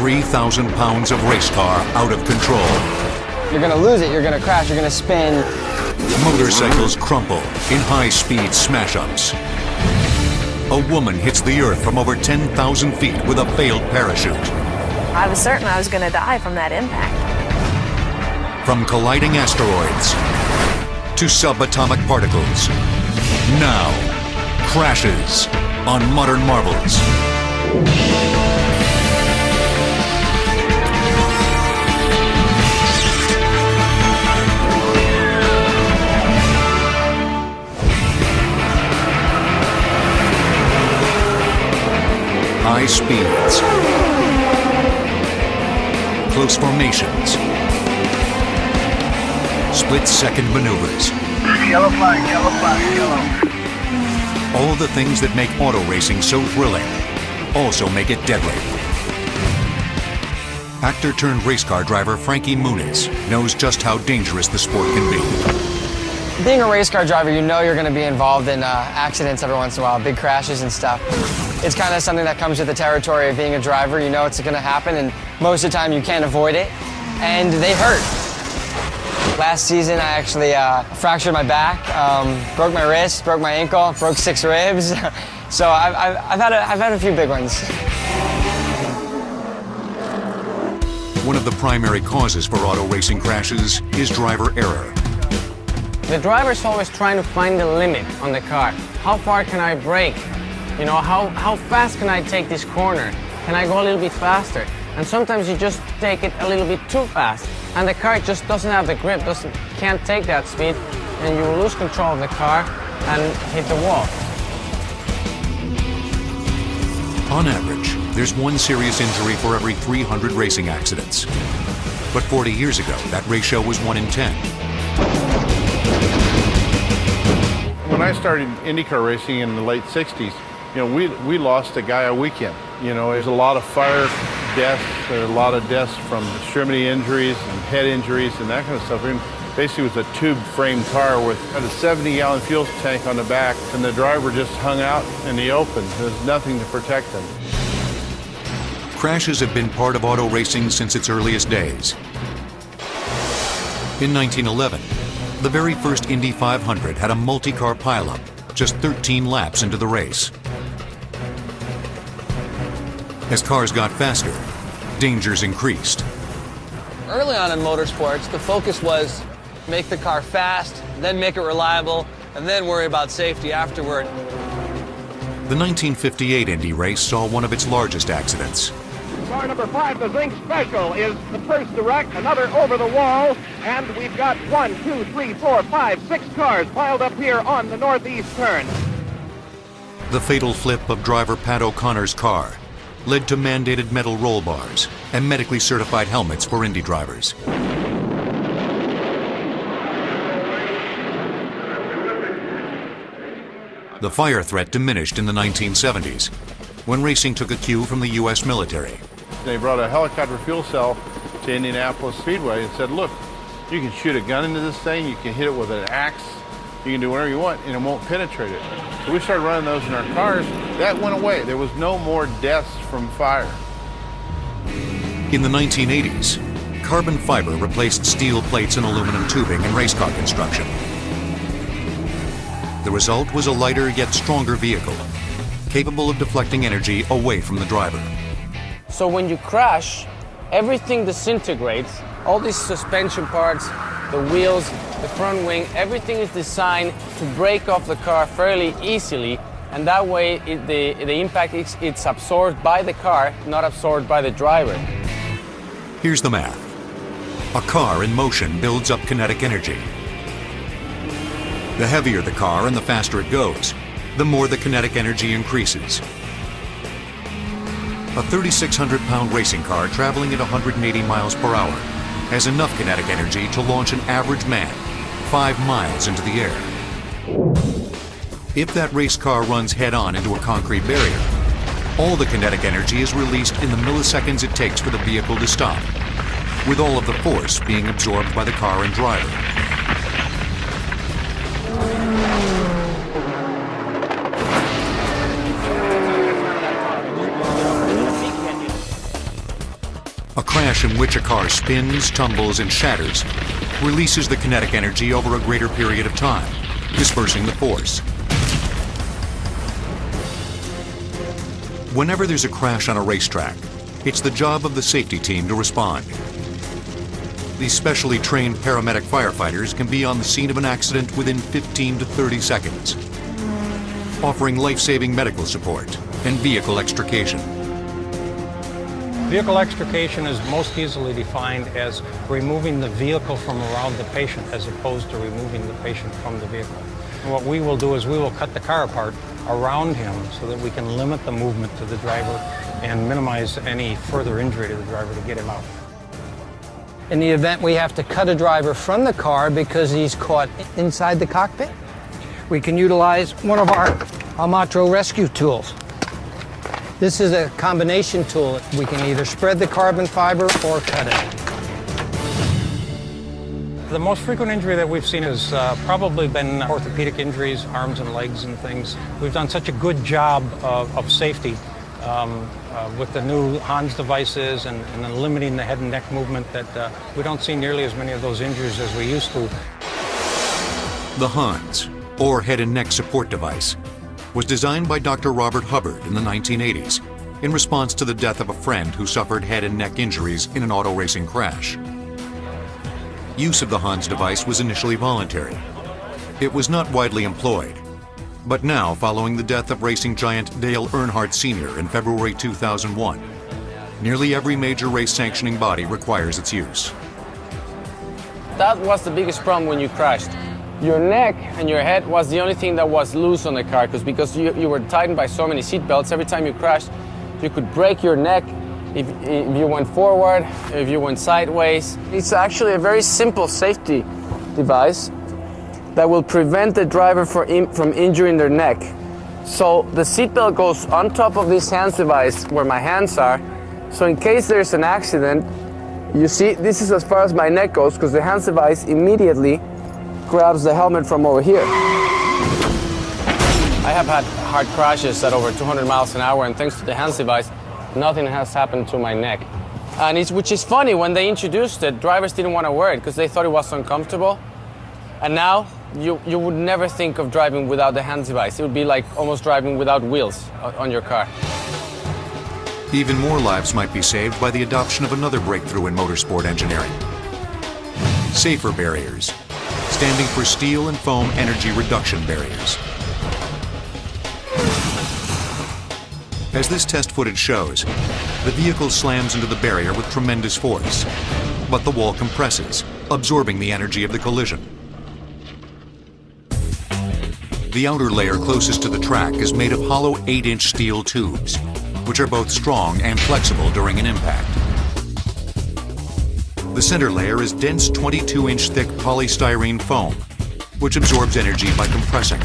3,000 pounds of race car out of control. You're gonna lose it, you're gonna crash, you're gonna spin. Motorcycles crumple in high-speed smash-ups. A woman hits the earth from over 10,000 feet with a failed parachute. I was certain I was going to die from that impact. From colliding asteroids to subatomic particles. Now, crashes on Modern Marvels. High speeds, close formations, split-second maneuvers. Yellow flag, yellow flag, yellow. All the things that make auto racing so thrilling also make it deadly. Actor-turned-race car driver Frankie Muniz knows just how dangerous the sport can be. Being a race car driver, you know you're gonna be involved in accidents every once in a while, big crashes and stuff. It's kind of something that comes with the territory of being a driver. You know it's gonna happen, and most of the time you can't avoid it, and they hurt. Last season, I actually fractured my back, broke my wrist, broke my ankle, broke 6 ribs. So I've had a few big ones. One of the primary causes for auto racing crashes is driver error. The driver's always trying to find the limit on the car. How far can I brake? You know, how fast can I take this corner? Can I go a little bit faster? And sometimes you just take it a little bit too fast, and the car just doesn't have the grip, can't take that speed, and you lose control of the car and hit the wall. On average, there's one serious injury for every 300 racing accidents. But 40 years ago, that ratio was 1 in 10. When I started IndyCar racing in the late 60s, you know, we lost a guy a weekend. You know, there's a lot of fire deaths, there are a lot of deaths from extremity injuries and head injuries and that kind of stuff. And basically it was a tube frame car with a 70-gallon fuel tank on the back, and the driver just hung out in the open. There's nothing to protect him. Crashes have been part of auto racing since its earliest days. In 1911, the very first Indy 500 had a multi-car pileup just 13 laps into the race. As cars got faster, dangers increased. Early on in motorsports, the focus was make the car fast, then make it reliable, and then worry about safety afterward. The 1958 Indy race saw one of its largest accidents. Car number 5, the Zinc Special, is the first to wreck, another over the wall, and we've got 1, 2, 3, 4, 5, 6 cars piled up here on the northeast turn. The fatal flip of driver Pat O'Connor's car led to mandated metal roll bars and medically certified helmets for Indy drivers. The fire threat diminished in the 1970s, when racing took a cue from the U.S. military. They brought a helicopter fuel cell to Indianapolis Speedway and said, look, you can shoot a gun into this thing, you can hit it with an axe, you can do whatever you want, and it won't penetrate it. So we started running those in our cars. That went away. There was no more deaths from fire. In the 1980s, carbon fiber replaced steel plates and aluminum tubing in race car construction. The result was a lighter yet stronger vehicle, capable of deflecting energy away from the driver. So when you crash, everything disintegrates. All these suspension parts, the wheels, the front wing, everything is designed to break off the car fairly easily, and that way the impact it's absorbed by the car, not absorbed by the driver. Here's the math. A car in motion builds up kinetic energy. The heavier the car and the faster it goes, the more the kinetic energy increases. A 3,600-pound racing car traveling at 180 miles per hour has enough kinetic energy to launch an average man 5 miles into the air. If that race car runs head-on into a concrete barrier, all the kinetic energy is released in the milliseconds it takes for the vehicle to stop, with all of the force being absorbed by the car and driver. A crash in which a car spins, tumbles, and shatters releases the kinetic energy over a greater period of time, dispersing the force. Whenever there's a crash on a racetrack, it's the job of the safety team to respond. These specially trained paramedic firefighters can be on the scene of an accident within 15 to 30 seconds, offering life-saving medical support and vehicle extrication. Vehicle extrication is most easily defined as removing the vehicle from around the patient as opposed to removing the patient from the vehicle. And what we will do is we will cut the car apart around him so that we can limit the movement to the driver and minimize any further injury to the driver to get him out. In the event we have to cut a driver from the car because he's caught inside the cockpit, we can utilize one of our Almatro rescue tools. This is a combination tool. We can either spread the carbon fiber or cut it. The most frequent injury that we've seen has probably been orthopedic injuries, arms and legs and things. We've done such a good job of safety with the new Hans devices and limiting the head and neck movement that we don't see nearly as many of those injuries as we used to. The Hans, or head and neck support device, was designed by Dr. Robert Hubbard in the 1980s in response to the death of a friend who suffered head and neck injuries in an auto racing crash. Use of the Hans device was initially voluntary. It was not widely employed, but now, following the death of racing giant Dale Earnhardt Sr. in February 2001, nearly every major race sanctioning body requires its use. That was the biggest problem when you crashed. Your neck and your head was the only thing that was loose on the car because you were tightened by so many seat belts. Every time you crashed, you could break your neck if you went forward, if you went sideways. It's actually a very simple safety device that will prevent the driver from injuring their neck. So the seat belt goes on top of this hands device where my hands are. So in case there's an accident, you see, this is as far as my neck goes because the hands device immediately grabs the helmet from over here. I have had hard crashes at over 200 miles an hour, and thanks to the hands device, nothing has happened to my neck. And which is funny, when they introduced it, drivers didn't want to wear it because they thought it was uncomfortable. And now, you would never think of driving without the hands device. It would be like almost driving without wheels on your car. Even more lives might be saved by the adoption of another breakthrough in motorsport engineering. Safer barriers, standing for steel and foam energy reduction barriers. As this test footage shows, the vehicle slams into the barrier with tremendous force, but the wall compresses, absorbing the energy of the collision. The outer layer closest to the track is made of hollow 8-inch steel tubes, which are both strong and flexible during an impact. The center layer is dense 22-inch thick polystyrene foam, which absorbs energy by compressing.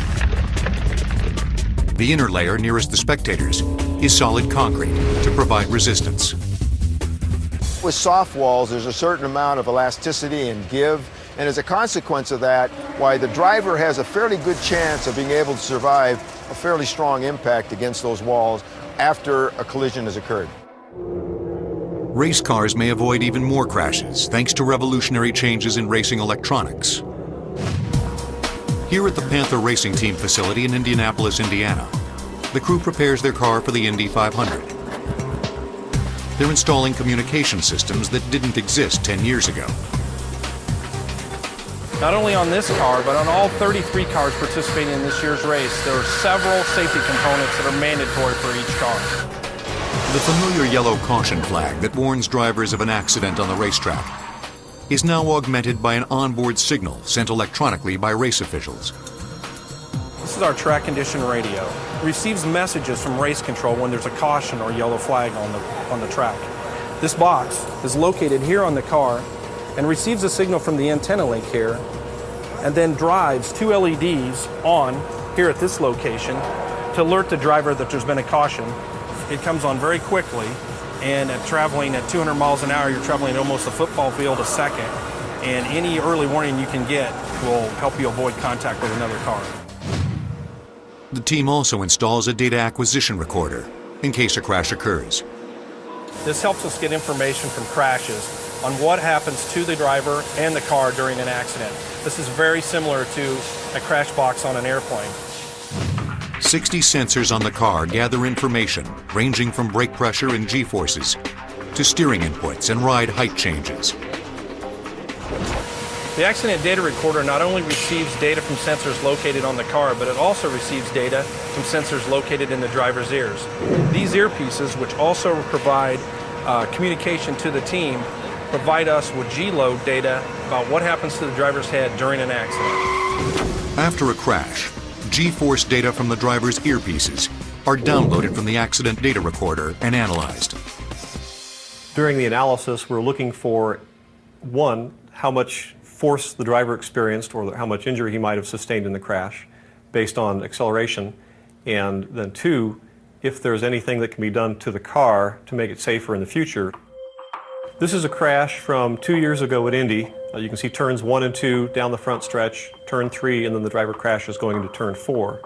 The inner layer nearest the spectators is solid concrete to provide resistance. With soft walls, there's a certain amount of elasticity and give, and as a consequence of that, why the driver has a fairly good chance of being able to survive a fairly strong impact against those walls after a collision has occurred. Race cars may avoid even more crashes thanks to revolutionary changes in racing electronics. Here at the Panther Racing Team facility in Indianapolis, Indiana, the crew prepares their car for the Indy 500. They're installing communication systems that didn't exist 10 years ago. Not only on this car, but on all 33 cars participating in this year's race, there are several safety components that are mandatory for each car. The familiar yellow caution flag that warns drivers of an accident on the racetrack is now augmented by an onboard signal sent electronically by race officials. This is our track condition radio. It receives messages from race control when there's a caution or yellow flag on the track. This box is located here on the car and receives a signal from the antenna link here, and then drives two LEDs on here at this location to alert the driver that there's been a caution. It comes on very quickly, and traveling at 200 miles an hour, you're traveling at almost a football field a second, and any early warning you can get will help you avoid contact with another car. The team also installs a data acquisition recorder in case a crash occurs. This helps us get information from crashes on what happens to the driver and the car during an accident. This is very similar to a crash box on an airplane. 60 sensors on the car gather information ranging from brake pressure and G-forces to steering inputs and ride height changes. The accident data recorder not only receives data from sensors located on the car, but it also receives data from sensors located in the driver's ears. These earpieces, which also provide communication to the team, provide us with G-load data about what happens to the driver's head during an accident. After a crash, G-force data from the driver's earpieces are downloaded from the accident data recorder and analyzed. During the analysis, we're looking for, one, how much force the driver experienced or how much injury he might have sustained in the crash based on acceleration, and then two, if there's anything that can be done to the car to make it safer in the future. This is a crash from 2 years ago at Indy. You can see turns 1 and 2 down the front stretch, turn 3, and then the driver crashes going into turn 4.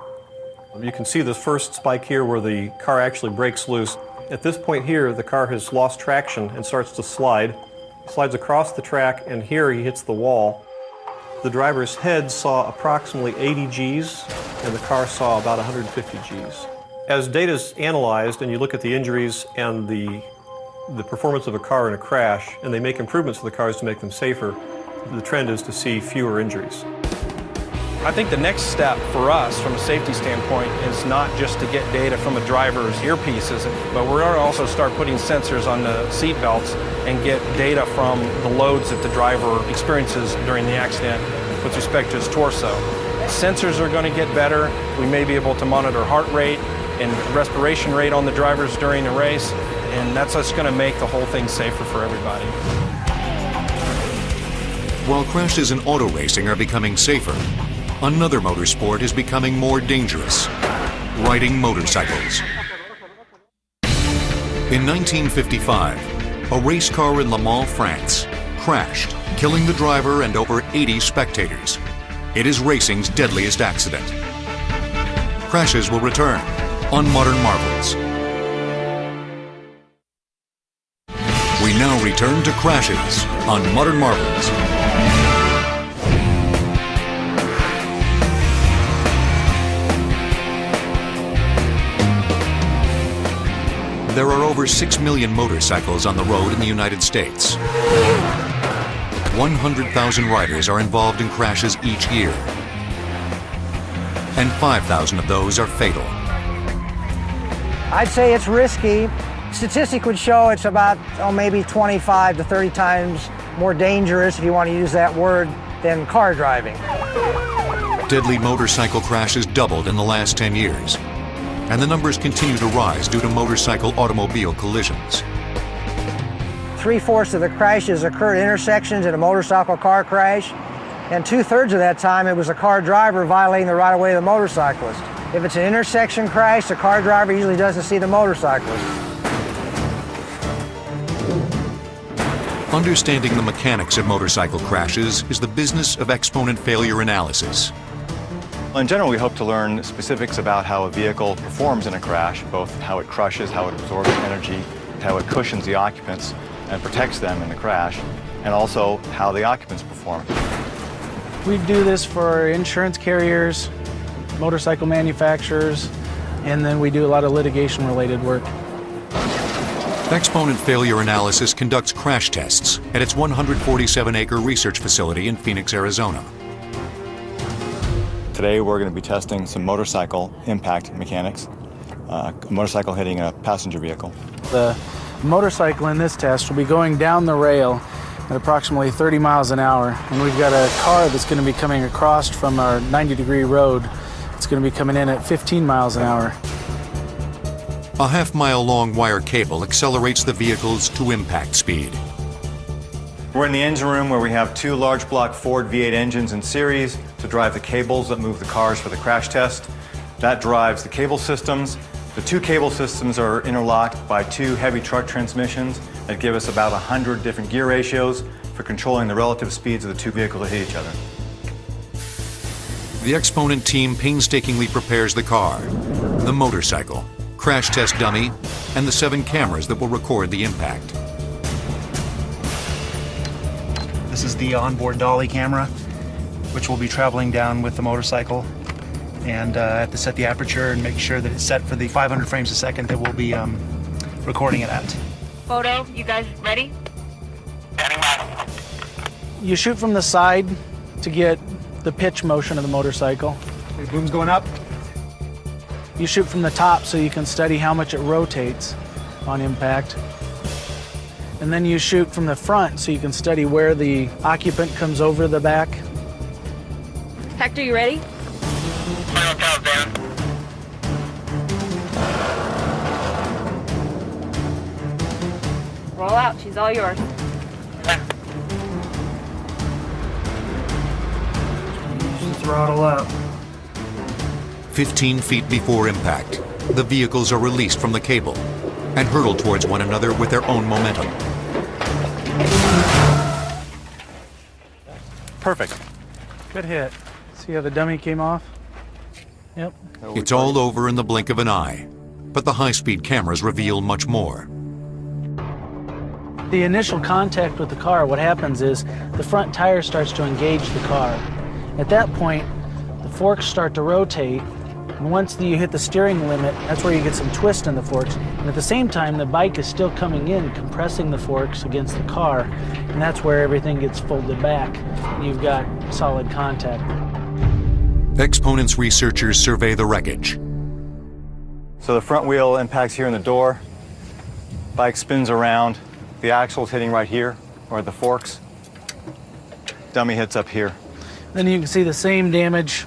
You can see the first spike here where the car actually breaks loose. At this point here, the car has lost traction and starts to slide. He slides across the track, and here he hits the wall. The driver's head saw approximately 80 Gs, and the car saw about 150 Gs. As data is analyzed and you look at the injuries and the performance of a car in a crash, and they make improvements to the cars to make them safer, the trend is to see fewer injuries. I think the next step for us from a safety standpoint is not just to get data from the driver's earpieces, but we're going to also start putting sensors on the seat belts and get data from the loads that the driver experiences during the accident with respect to his torso. Sensors are going to get better. We may be able to monitor heart rate and respiration rate on the drivers during the race, and that's just going to make the whole thing safer for everybody. While crashes in auto racing are becoming safer, another motorsport is becoming more dangerous: riding motorcycles. In 1955, a race car in Le Mans, France, crashed, killing the driver and over 80 spectators. It is racing's deadliest accident. Crashes will return on Modern Marvels. We now return to Crashes on Modern Marvels. There are over 6 million motorcycles on the road in the United States. 100,000 riders are involved in crashes each year, and 5,000 of those are fatal. I'd say it's risky. Statistics would show it's about maybe 25 to 30 times more dangerous, if you want to use that word, than car driving. Deadly motorcycle crashes doubled in the last 10 years, and the numbers continue to rise due to motorcycle-automobile collisions. 3/4 of the crashes occurred at intersections in a motorcycle car crash, and 2/3 of that time it was a car driver violating the right-of-way of the motorcyclist. If it's an intersection crash, the car driver usually doesn't see the motorcyclist. Understanding the mechanics of motorcycle crashes is the business of exponent failure analysis. In general, we hope to learn specifics about how a vehicle performs in a crash, both how it crushes, how it absorbs energy, how it cushions the occupants and protects them in the crash, and also how the occupants perform. We do this for insurance carriers, motorcycle manufacturers, and then we do a lot of litigation-related work. Exponent Failure Analysis conducts crash tests at its 147-acre research facility in Phoenix, Arizona. Today we're going to be testing some motorcycle impact mechanics, a motorcycle hitting a passenger vehicle. The motorcycle in this test will be going down the rail at approximately 30 miles an hour, and we've got a car that's going to be coming across from our 90-degree road. It's going to be coming in at 15 miles an hour. A half-mile-long wire cable accelerates the vehicles to impact speed. We're in the engine room where we have 2 large block Ford V8 engines in series to drive the cables that move the cars for the crash test. That drives the cable systems. The 2 cable systems are interlocked by 2 heavy truck transmissions that give us about 100 different gear ratios for controlling the relative speeds of the 2 vehicles that hit each other. The Exponent team painstakingly prepares the car, the motorcycle, crash test dummy, and the 7 cameras that will record the impact. This is the onboard dolly camera, which will be traveling down with the motorcycle. And I have to set the aperture and make sure that it's set for the 500 frames a second that we'll be recording it at. Photo, you guys ready? You shoot from the side to get the pitch motion of the motorcycle. The boom's going up. You shoot from the top so you can study how much it rotates on impact. And then you shoot from the front so you can study where the occupant comes over the back. Hector, you ready? Roll out, she's all yours. Throttle up. 15 feet before impact, the vehicles are released from the cable and hurtle towards one another with their own momentum. Perfect. Good hit. See how the dummy came off? Yep. It's all over in the blink of an eye, but the high-speed cameras reveal much more. The initial contact with the car, what happens is the front tire starts to engage the car. At that point, the forks start to rotate, and once you hit the steering limit, that's where you get some twist in the forks. And at the same time, the bike is still coming in, compressing the forks against the car, and that's where everything gets folded back. You've got solid contact. Exponent's researchers survey the wreckage. So the front wheel impacts here in the door, bike spins around, the axle's hitting right here, or the forks. Dummy hits up here. Then you can see the same damage.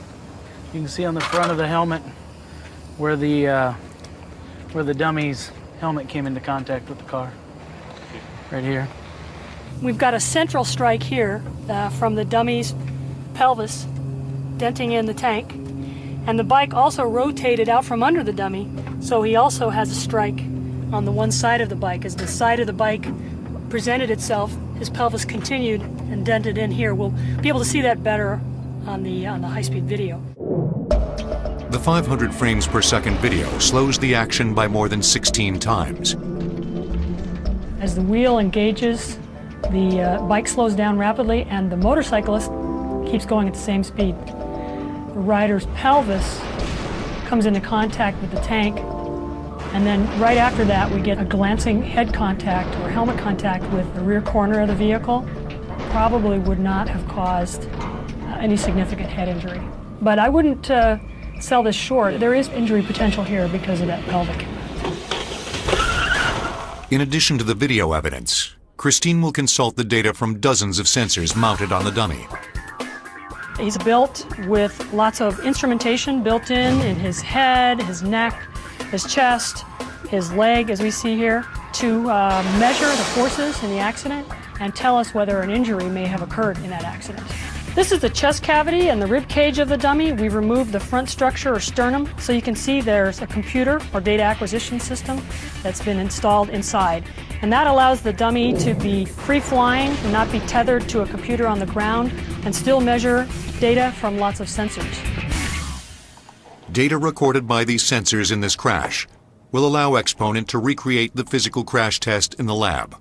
You can see on the front of the helmet where the dummy's helmet came into contact with the car. Right here. We've got a central strike here from the dummy's pelvis, denting in the tank. And the bike also rotated out from under the dummy, so he also has a strike on the one side of the bike. As the side of the bike presented itself, his pelvis continued and dented in here. We'll be able to see that better on the high-speed video. The 500 frames per second video slows the action by more than 16 times. As the wheel engages, the bike slows down rapidly and the motorcyclist keeps going at the same speed. The rider's pelvis comes into contact with the tank, and then right after that we get a glancing head contact or helmet contact with the rear corner of the vehicle. Probably would not have caused any significant head injury. But I wouldn't sell this short. There is injury potential here because of that pelvic. In addition to the video evidence, Christine will consult the data from dozens of sensors mounted on the dummy. He's built with lots of instrumentation built in his head, his neck, his chest, his leg, as we see here, to measure the forces in the accident and tell us whether an injury may have occurred in that accident. This is the chest cavity and the rib cage of the dummy. We've removed the front structure or sternum, so you can see there's a computer or data acquisition system that's been installed inside. And that allows the dummy to be free-flying and not be tethered to a computer on the ground and still measure data from lots of sensors. Data recorded by these sensors in this crash will allow Exponent to recreate the physical crash test in the lab.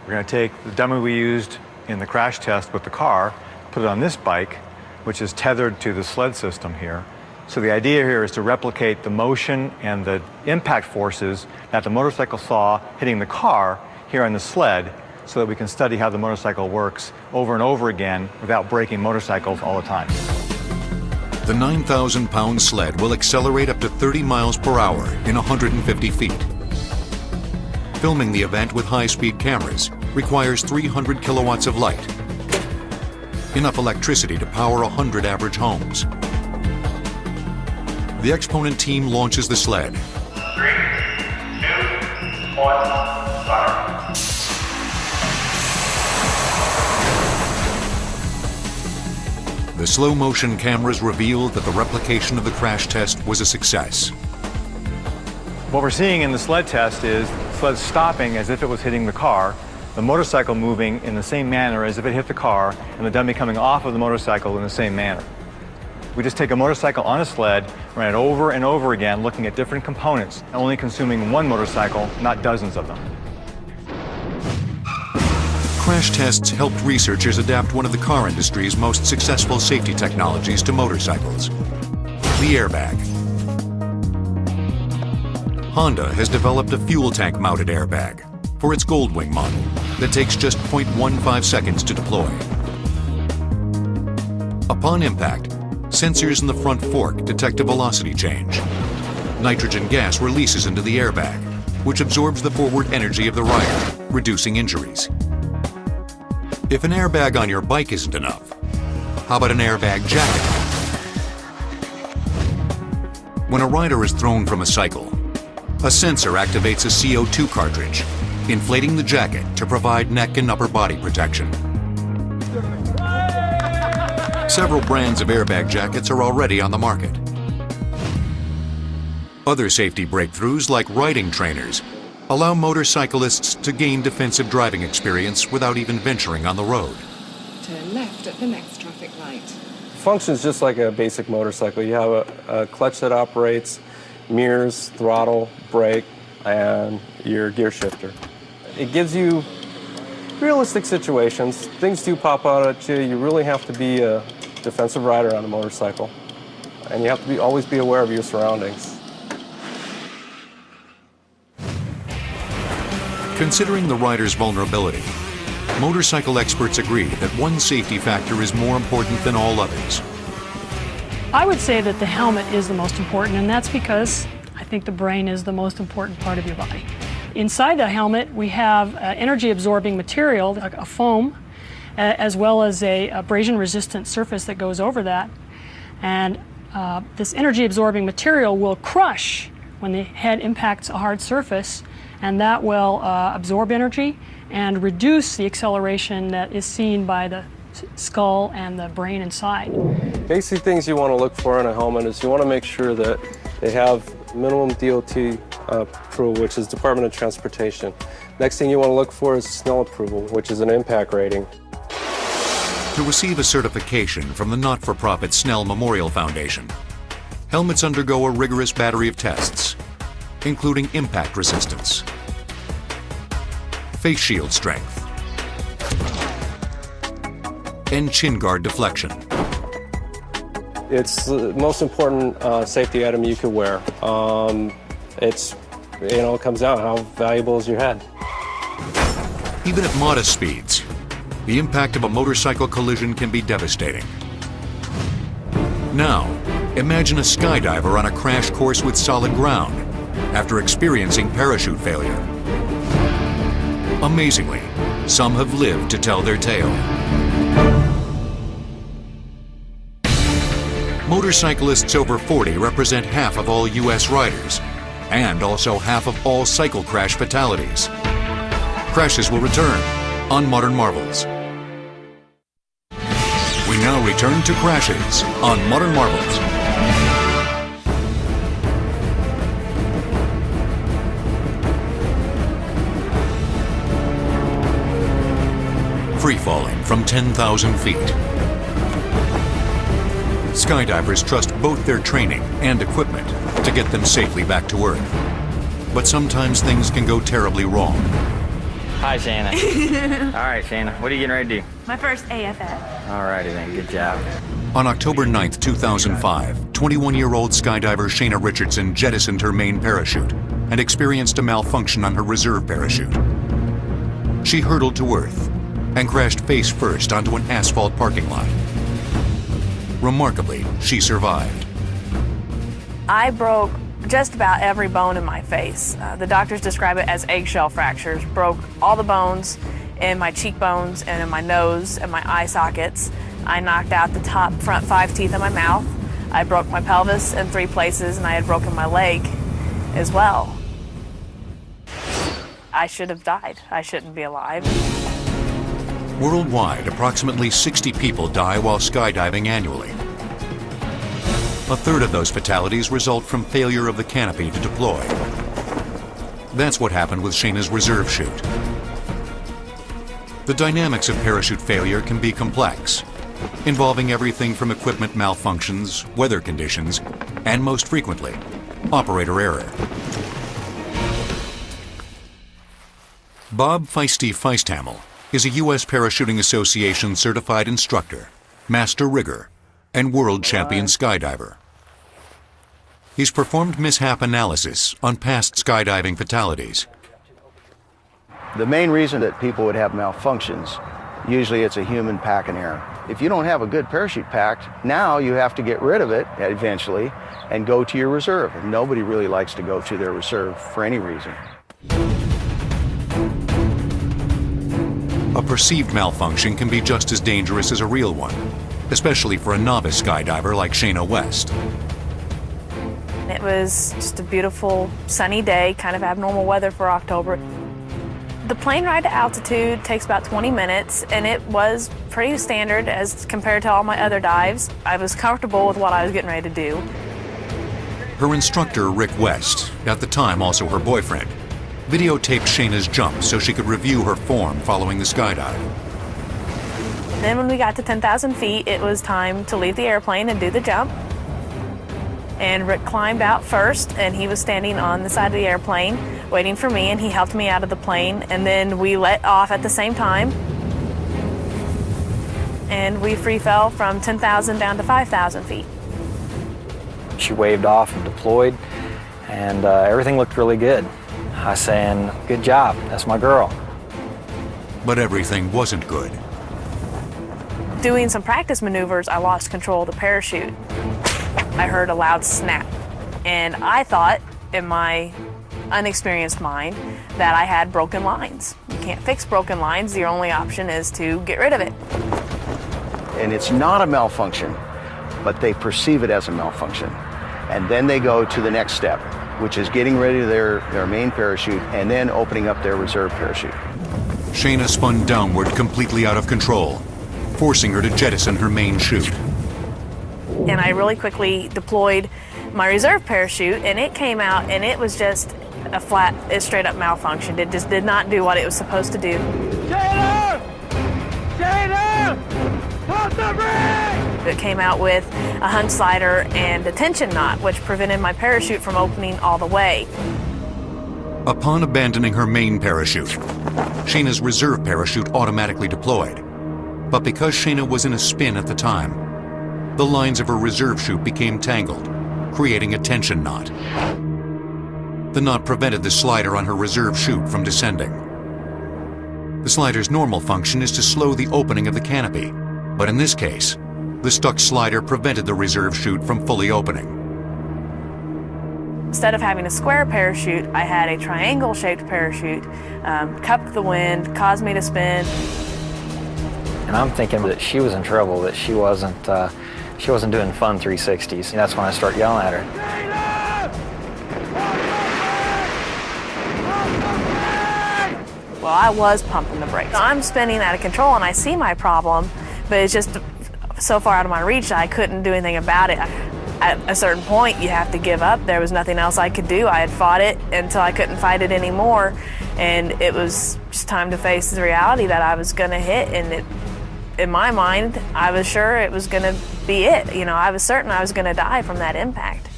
We're going to take the dummy we used in the crash test with the car, put it on this bike, which is tethered to the sled system here. So the idea here is to replicate the motion and the impact forces that the motorcycle saw hitting the car here on the sled, so that we can study how the motorcycle works over and over again without breaking motorcycles all the time. The 9,000-pound sled will accelerate up to 30 miles per hour in 150 feet. Filming the event with high-speed cameras requires 300 kilowatts of light, enough electricity to power 100 average homes. The Exponent team launches the sled. 3, 2, 1, fire. The slow-motion cameras reveal that the replication of the crash test was a success. What we're seeing in the sled test is the sled stopping as if it was hitting the car, the motorcycle moving in the same manner as if it hit the car, and the dummy coming off of the motorcycle in the same manner. We just take a motorcycle on a sled, run it over and over again, looking at different components, only consuming one motorcycle, not dozens of them. Crash tests helped researchers adapt one of the car industry's most successful safety technologies to motorcycles, the airbag. Honda has developed a fuel tank mounted airbag for its Goldwing model that takes just 0.15 seconds to deploy. Upon impact, sensors in the front fork detect a velocity change. Nitrogen gas releases into the airbag, which absorbs the forward energy of the rider, reducing injuries. If an airbag on your bike isn't enough, how about an airbag jacket? When a rider is thrown from a cycle, a sensor activates a CO2 cartridge, inflating the jacket to provide neck and upper body protection. Several brands of airbag jackets are already on the market. Other safety breakthroughs, like riding trainers, allow motorcyclists to gain defensive driving experience without even venturing on the road. Turn left at the next traffic light. Functions just like a basic motorcycle. You have a clutch that operates, mirrors, throttle, brake, and your gear shifter. It gives you realistic situations. Things do pop out at you. You really have to be a defensive rider on a motorcycle. And you have to always be aware of your surroundings. Considering the rider's vulnerability, motorcycle experts agree that one safety factor is more important than all others. I would say that the helmet is the most important, and that's because I think the brain is the most important part of your body. Inside the helmet, we have energy-absorbing material, like a foam, as well as a abrasion-resistant surface that goes over that. And this energy-absorbing material will crush when the head impacts a hard surface, and that will absorb energy and reduce the acceleration that is seen by the skull and the brain inside. Basic things you want to look for in a helmet is you want to make sure that they have minimum DOT approval, which is Department of Transportation. Next thing you want to look for is SNELL approval, which is an impact rating. To receive a certification from the not-for-profit Snell Memorial Foundation, helmets undergo a rigorous battery of tests, including impact resistance, face shield strength, and chin guard deflection. It's the most important safety item you could wear. It comes down how valuable is your head. Even at modest speeds, the impact of a motorcycle collision can be devastating. Now, imagine a skydiver on a crash course with solid ground after experiencing parachute failure. Amazingly, some have lived to tell their tale. Motorcyclists over 40 represent half of all U.S. riders and also half of all cycle crash fatalities. Crashes will return on Modern Marvels. We now return to Crashes on Modern Marvels. Free-falling from 10,000 feet. Skydivers trust both their training and equipment to get them safely back to Earth. But sometimes things can go terribly wrong. Hi, Shana. All right, Shana, what are you getting ready to do? My first AFF. All righty then, good job. On October 9th, 2005, 21-year-old skydiver Shana Richardson jettisoned her main parachute and experienced a malfunction on her reserve parachute. She hurtled to Earth and crashed face first onto an asphalt parking lot. Remarkably, she survived. I broke just about every bone in my face. The doctors describe it as eggshell fractures. Broke all the bones in my cheekbones and in my nose and my eye sockets. I knocked out the top front 5 teeth in my mouth. I broke my pelvis in 3 places, and I had broken my leg as well. I should have died. I shouldn't be alive. Worldwide, approximately 60 people die while skydiving annually. A third of those fatalities result from failure of the canopy to deploy. That's what happened with Shana's reserve chute. The dynamics of parachute failure can be complex, involving everything from equipment malfunctions, weather conditions, and most frequently, operator error. Bob Feisty Feisthamel is a U.S. Parachuting Association certified instructor, master rigger, and world champion skydiver. He's performed mishap analysis on past skydiving fatalities. The main reason that people would have malfunctions, usually it's a human pack and error. If you don't have a good parachute packed, now you have to get rid of it eventually and go to your reserve. And nobody really likes to go to their reserve for any reason. A perceived malfunction can be just as dangerous as a real one, especially for a novice skydiver like Shana West. It was just a beautiful sunny day, kind of abnormal weather for October. The plane ride to altitude takes about 20 minutes, and it was pretty standard as compared to all my other dives. I was comfortable with what I was getting ready to do. Her instructor, Rick West, at the time also her boyfriend, videotaped Shana's jump so she could review her form following the skydive. Then when we got to 10,000 feet, it was time to leave the airplane and do the jump. And Rick climbed out first, and he was standing on the side of the airplane waiting for me, and he helped me out of the plane, and then we let off at the same time. And we free fell from 10,000 down to 5,000 feet. She waved off and deployed, and everything looked really good. I saying, good job, that's my girl. But everything wasn't good. Doing some practice maneuvers, I lost control of the parachute. I heard a loud snap, and I thought, in my unexperienced mind, that I had broken lines. You can't fix broken lines. The only option is to get rid of it. And it's not a malfunction, but they perceive it as a malfunction. And then they go to the next step, which is getting ready to their main parachute and then opening up their reserve parachute. Shana spun downward completely out of control, forcing her to jettison her main chute. And I really quickly deployed my reserve parachute, and it came out, and it was just a flat, straight up malfunction. It just did not do what it was supposed to do. Shana! Shana! Put the brake! It came out with a hung slider and a tension knot, which prevented my parachute from opening all the way. Upon abandoning her main parachute, Shana's reserve parachute automatically deployed. But because Shana was in a spin at the time, the lines of her reserve chute became tangled, creating a tension knot. The knot prevented the slider on her reserve chute from descending. The slider's normal function is to slow the opening of the canopy, but in this case, the stuck slider prevented the reserve chute from fully opening. Instead of having a square parachute, I had a triangle-shaped parachute, cupped the wind, caused me to spin. And I'm thinking that she was in trouble, that she wasn't doing fun 360s. And that's when I start yelling at her. Well, I was pumping the brakes. I'm spinning out of control, and I see my problem, but it's just so far out of my reach I couldn't do anything about it. At a certain point, you have to give up. There was nothing else I could do. I had fought it until I couldn't fight it anymore, and it was just time to face the reality that I was going to hit, and in my mind, I was sure it was going to be it. You know, I was certain I was going to die from that impact.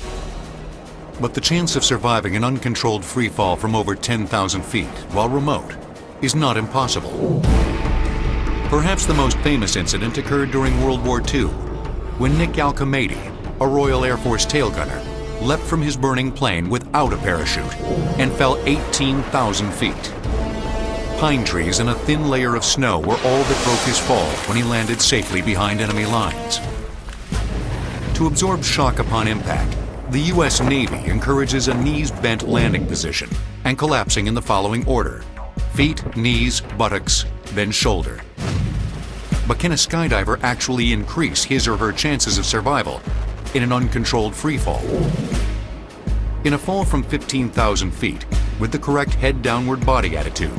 But the chance of surviving an uncontrolled free fall from over 10,000 feet while remote is not impossible. Perhaps the most famous incident occurred during World War II, when Nick Alcamady, a Royal Air Force tail gunner, leapt from his burning plane without a parachute and fell 18,000 feet. Pine trees and a thin layer of snow were all that broke his fall when he landed safely behind enemy lines. To absorb shock upon impact, the U.S. Navy encourages a knees-bent landing position and collapsing in the following order: feet, knees, buttocks, then shoulder. But can a skydiver actually increase his or her chances of survival in an uncontrolled free fall? In a fall from 15,000 feet, with the correct head-downward body attitude,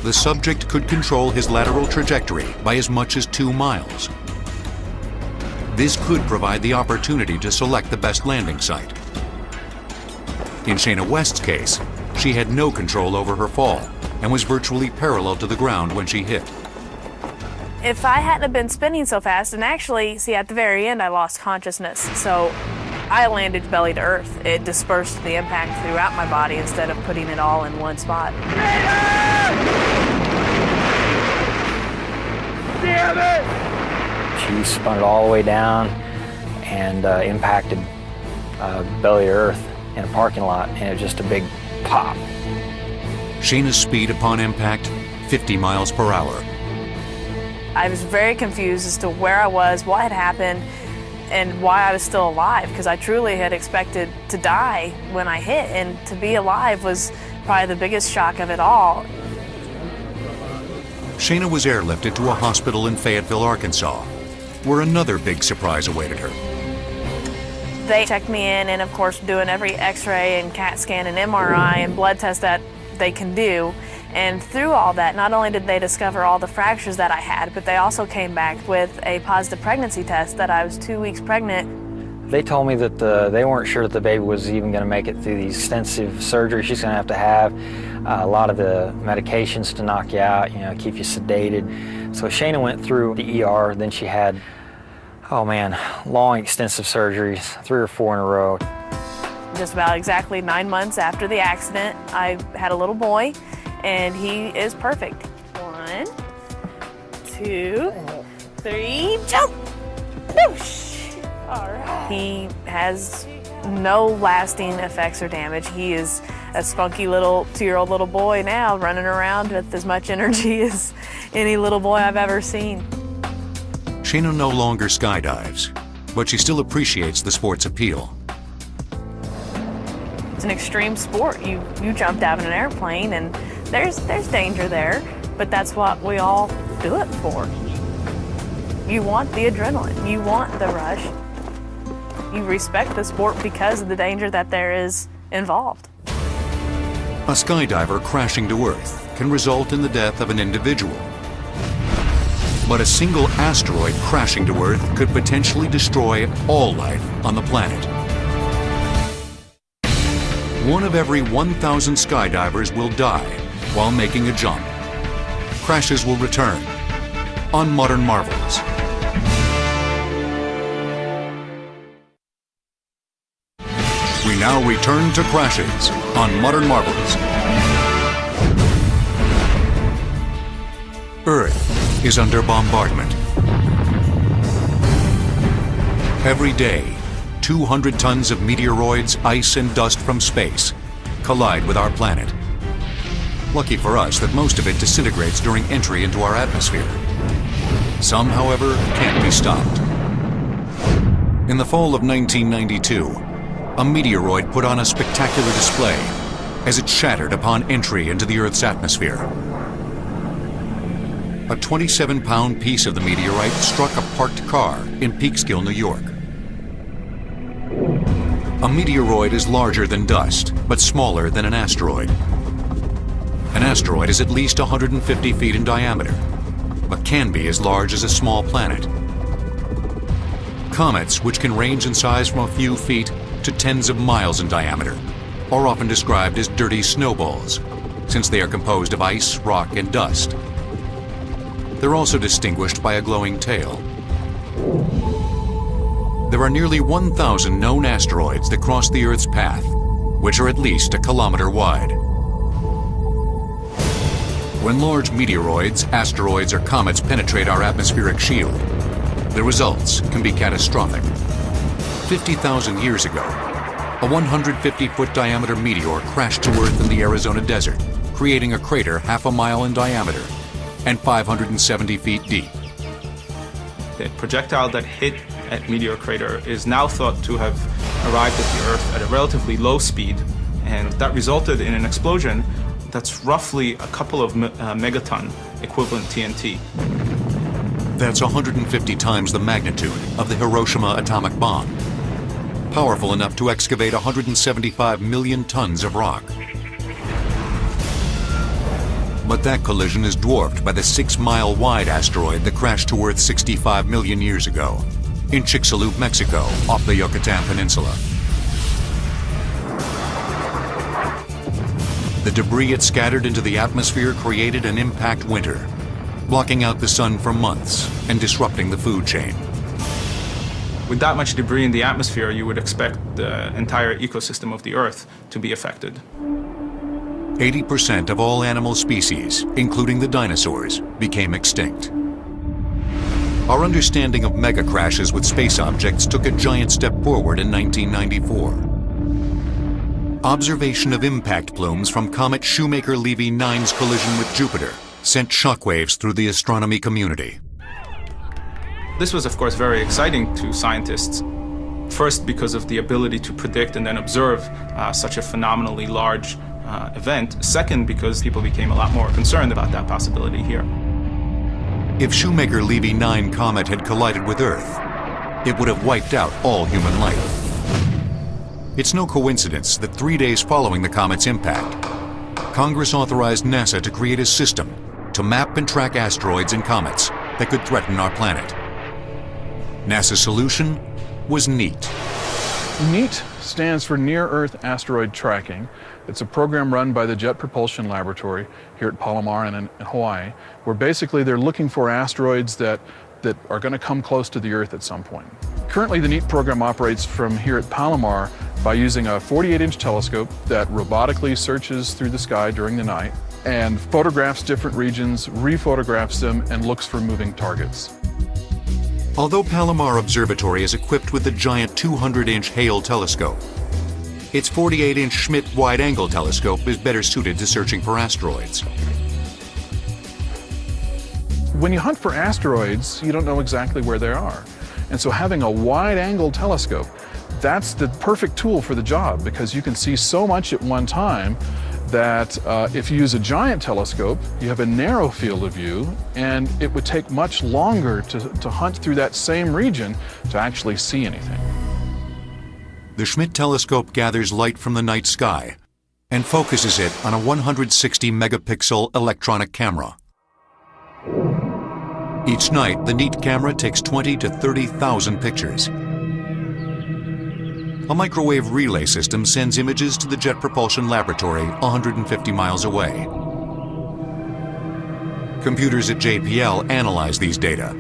the subject could control his lateral trajectory by as much as 2 miles. This could provide the opportunity to select the best landing site. In Shana West's case, she had no control over her fall and was virtually parallel to the ground when she hit. If I hadn't have been spinning so fast, and actually, see, at the very end, I lost consciousness. So I landed belly to earth. It dispersed the impact throughout my body instead of putting it all in one spot. She spun it all the way down and impacted belly to earth in a parking lot, and it was just a big pop. Shayna's speed upon impact, 50 miles per hour. I was very confused as to where I was, what had happened, and why I was still alive, because I truly had expected to die when I hit, and to be alive was probably the biggest shock of it all. Shayna was airlifted to a hospital in Fayetteville, Arkansas, where another big surprise awaited her. They checked me in, and of course doing every x-ray and CAT scan and MRI and blood test that they can do. And through all that, not only did they discover all the fractures that I had, but they also came back with a positive pregnancy test that I was 2 weeks pregnant. They told me that they weren't sure that the baby was even going to make it through the extensive surgery she's going to have a lot of the medications to knock you out, keep you sedated. So Shayna went through the ER, then she had, long extensive surgeries, 3 or 4 in a row. Just about exactly 9 months after the accident, I had a little boy, and he is perfect. 1, 2, 3, jump! Whoosh! All right. He has no lasting effects or damage. He is a spunky little 2-year-old little boy now, running around with as much energy as any little boy I've ever seen. Shayna no longer skydives, but she still appreciates the sport's appeal. It's an extreme sport. You jumped out of an airplane, and there's danger there, but that's what we all do it for. You want the adrenaline, you want the rush. You respect the sport because of the danger that there is involved. A skydiver crashing to Earth can result in the death of an individual. But a single asteroid crashing to Earth could potentially destroy all life on the planet. 1 of every 1,000 skydivers will die while making a jump. Crashes will return on Modern Marvels. We now return to Crashes on Modern Marvels. Earth is under bombardment. Every day, 200 tons of meteoroids, ice, and dust from space collide with our planet. Lucky for us that most of it disintegrates during entry into our atmosphere. Some, however, can't be stopped. In the fall of 1992, a meteoroid put on a spectacular display as it shattered upon entry into the Earth's atmosphere. A 27-pound piece of the meteorite struck a parked car in Peekskill, New York. A meteoroid is larger than dust, but smaller than an asteroid. An asteroid is at least 150 feet in diameter, but can be as large as a small planet. Comets, which can range in size from a few feet to tens of miles in diameter, are often described as dirty snowballs, since they are composed of ice, rock, and dust. They're also distinguished by a glowing tail. There are nearly 1,000 known asteroids that cross the Earth's path, which are at least a kilometer wide. When large meteoroids, asteroids, or comets penetrate our atmospheric shield, the results can be catastrophic. 50,000 years ago, a 150-foot diameter meteor crashed to Earth in the Arizona desert, creating a crater half a mile in diameter and 570 feet deep. The projectile that hit at Meteor Crater is now thought to have arrived at the Earth at a relatively low speed, and that resulted in an explosion that's roughly a couple of megaton equivalent TNT. That's 150 times the magnitude of the Hiroshima atomic bomb, powerful enough to excavate 175 million tons of rock. But that collision is dwarfed by the 6-mile-wide asteroid that crashed to Earth 65 million years ago in Chicxulub, Mexico, off the Yucatan Peninsula. The debris it scattered into the atmosphere created an impact winter, blocking out the sun for months and disrupting the food chain. With that much debris in the atmosphere, you would expect the entire ecosystem of the Earth to be affected. 80% of all animal species, including the dinosaurs, became extinct. Our understanding of mega crashes with space objects took a giant step forward in 1994. Observation of impact plumes from comet Shoemaker-Levy 9's collision with Jupiter sent shockwaves through the astronomy community. This was, of course, very exciting to scientists. First, because of the ability to predict and then observe such a phenomenally large event. Second, because people became a lot more concerned about that possibility here. If Shoemaker-Levy 9 comet had collided with Earth, it would have wiped out all human life. It's no coincidence that 3 days following the comet's impact, Congress authorized NASA to create a system to map and track asteroids and comets that could threaten our planet. NASA's solution was NEAT. NEAT stands for Near Earth Asteroid Tracking. It's a program run by the Jet Propulsion Laboratory here at Palomar in Hawaii, where basically they're looking for asteroids that are going to come close to the Earth at some point. Currently, the NEAT program operates from here at Palomar by using a 48-inch telescope that robotically searches through the sky during the night and photographs different regions, rephotographs them, and looks for moving targets. Although Palomar Observatory is equipped with the giant 200-inch Hale telescope, its 48-inch Schmidt wide-angle telescope is better suited to searching for asteroids. When you hunt for asteroids, you don't know exactly where they are. And so having a wide-angle telescope, that's the perfect tool for the job, because you can see so much at one time that if you use a giant telescope, you have a narrow field of view, and it would take much longer to hunt through that same region to actually see anything. The Schmidt telescope gathers light from the night sky and focuses it on a 160-megapixel electronic camera. Each night, the NEAT camera takes 20 to 30,000 pictures. A microwave relay system sends images to the Jet Propulsion Laboratory 150 miles away. Computers at JPL analyze these data,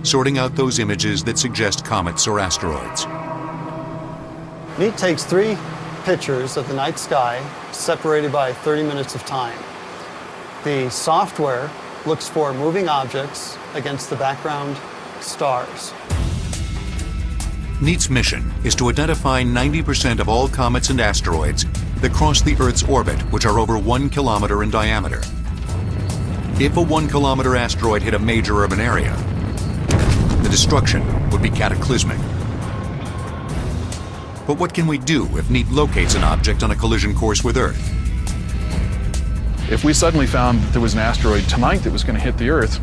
sorting out those images that suggest comets or asteroids. NEAT takes 3 pictures of the night sky separated by 30 minutes of time. The software looks for moving objects against the background stars. NEAT's mission is to identify 90% of all comets and asteroids that cross the Earth's orbit, which are over 1 kilometer in diameter. If a 1-kilometer asteroid hit a major urban area, the destruction would be cataclysmic. But what can we do if NEAT locates an object on a collision course with Earth? If we suddenly found that there was an asteroid tonight that was going to hit the Earth,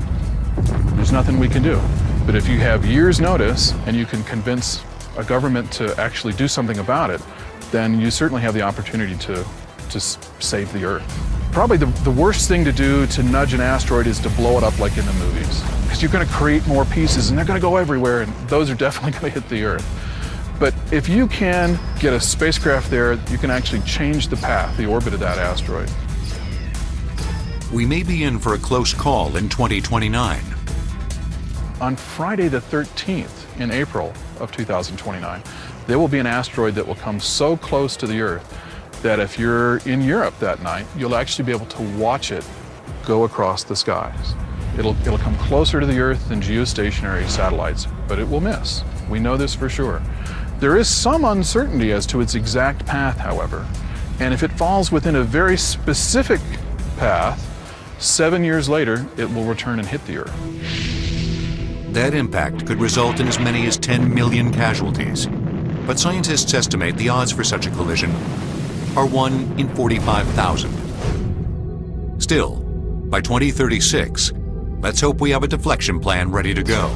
there's nothing we can do. But if you have years' notice and you can convince a government to actually do something about it, then you certainly have the opportunity to save the Earth. Probably the worst thing to do to nudge an asteroid is to blow it up like in the movies, because you're going to create more pieces and they're going to go everywhere, and those are definitely going to hit the Earth. But if you can get a spacecraft there, you can actually change the path, the orbit of that asteroid. We may be in for a close call in 2029. On Friday the 13th in April of 2029, there will be an asteroid that will come so close to the Earth that if you're in Europe that night, you'll actually be able to watch it go across the skies. It'll come closer to the Earth than geostationary satellites, but it will miss. We know this for sure. There is some uncertainty as to its exact path, however, and if it falls within a very specific path, 7 years later, it will return and hit the Earth. That impact could result in as many as 10 million casualties. But scientists estimate the odds for such a collision are 1 in 45,000. Still, by 2036, let's hope we have a deflection plan ready to go.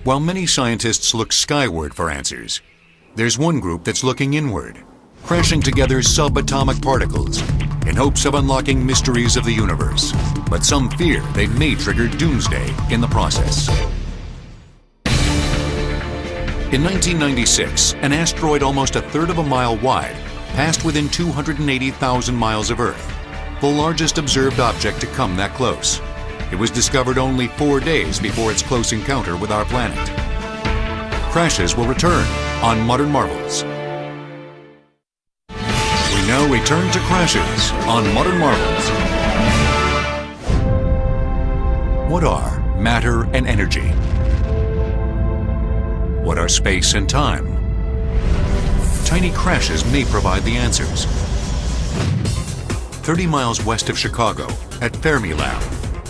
While many scientists look skyward for answers, there's one group that's looking inward, crashing together subatomic particles in hopes of unlocking mysteries of the universe. But some fear they may trigger doomsday in the process. In 1996, an asteroid almost a third of a mile wide passed within 280,000 miles of Earth. the largest observed object to come that close. It was discovered only 4 days before its close encounter with our planet. Crashes will return on Modern Marvels. We now return to Crashes on Modern Marvels. What are matter and energy? What are space and time? Tiny crashes may provide the answers. 30 miles west of Chicago, at Fermilab,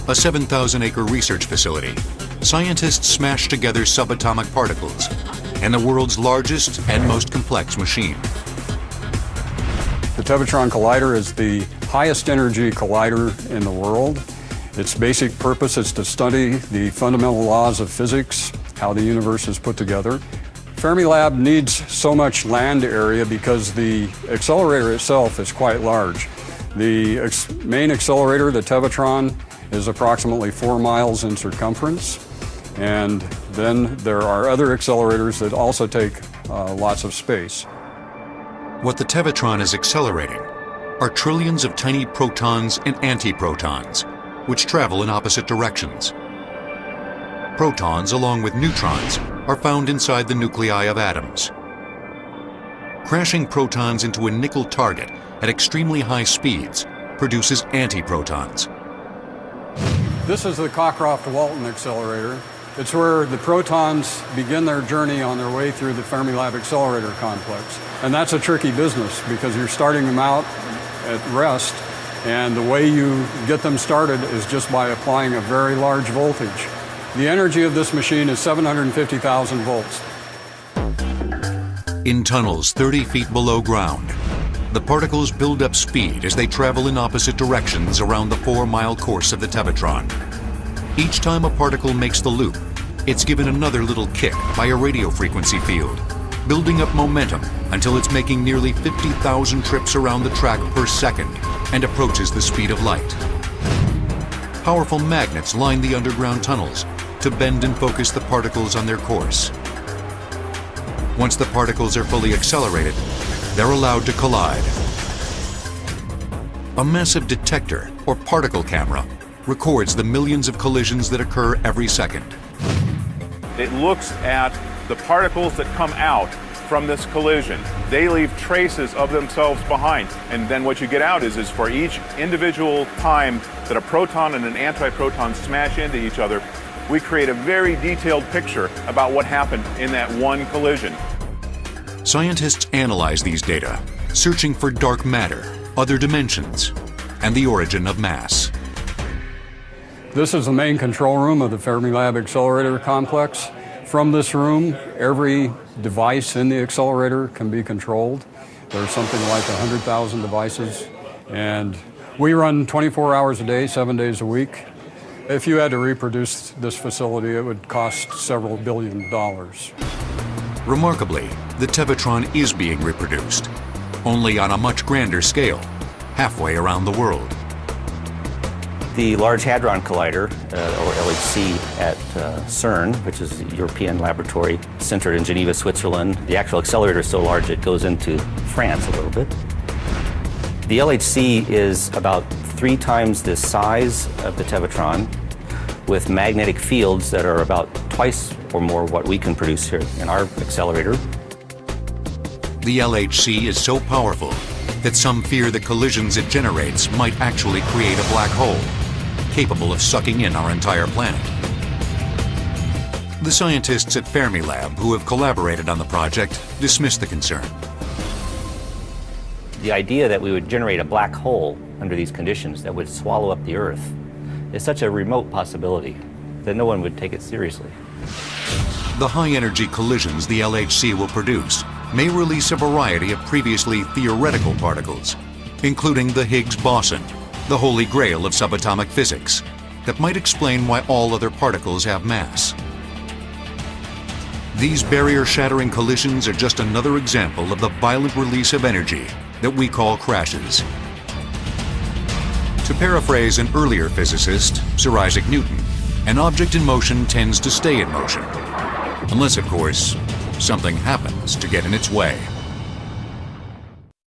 a 7,000-acre research facility, scientists smash together subatomic particles in the world's largest and most complex machine. The Tevatron Collider is the highest energy collider in the world. Its basic purpose is to study the fundamental laws of physics, how the universe is put together. Fermilab needs so much land area because the accelerator itself is quite large. The main accelerator, the Tevatron, is approximately 4 miles in circumference. And then there are other accelerators that also take lots of space. What the Tevatron is accelerating are trillions of tiny protons and antiprotons, which travel in opposite directions. Protons, along with neutrons, are found inside the nuclei of atoms. Crashing protons into a nickel target at extremely high speeds produces antiprotons. This is the Cockcroft-Walton accelerator. It's where the protons begin their journey on their way through the Fermilab accelerator complex. And that's a tricky business because you're starting them out at rest, and the way you get them started is just by applying a very large voltage. The energy of this machine is 750,000 volts. In tunnels 30 feet below ground, the particles build up speed as they travel in opposite directions around the 4-mile course of the Tevatron. Each time a particle makes the loop, it's given another little kick by a radio frequency field, building up momentum until it's making nearly 50,000 trips around the track per second and approaches the speed of light. Powerful magnets line the underground tunnels to bend and focus the particles on their course. Once the particles are fully accelerated, they're allowed to collide. A massive detector, or particle camera, records the millions of collisions that occur every second. It looks at the particles that come out from this collision. They leave traces of themselves behind. And then what you get out is for each individual time that a proton and an antiproton smash into each other, we create a very detailed picture about what happened in that one collision. Scientists analyze these data, searching for dark matter, other dimensions, and the origin of mass. This is the main control room of the Fermilab accelerator complex. From this room, every device in the accelerator can be controlled. There's something like 100,000 devices, and we run 24 hours a day, 7 days a week. If you had to reproduce this facility, it would cost several $1 billion. Remarkably, the Tevatron is being reproduced, only on a much grander scale, halfway around the world. The Large Hadron Collider, or LHC, at CERN, which is a European laboratory centered in Geneva, Switzerland. The actual accelerator is so large it goes into France a little bit. The LHC is about 3 times the size of the Tevatron, with magnetic fields that are about twice or more what we can produce here in our accelerator. The LHC is so powerful that some fear the collisions it generates might actually create a black hole, capable of sucking in our entire planet. The scientists at Fermilab who have collaborated on the project dismiss the concern. The idea that we would generate a black hole under these conditions that would swallow up the Earth is such a remote possibility that no one would take it seriously. The high-energy collisions the LHC will produce may release a variety of previously theoretical particles, including the Higgs boson, the holy grail of subatomic physics, that might explain why all other particles have mass. These barrier-shattering collisions are just another example of the violent release of energy that we call crashes. To paraphrase an earlier physicist, Sir Isaac Newton, an object in motion tends to stay in motion, unless, of course, something happens to get in its way.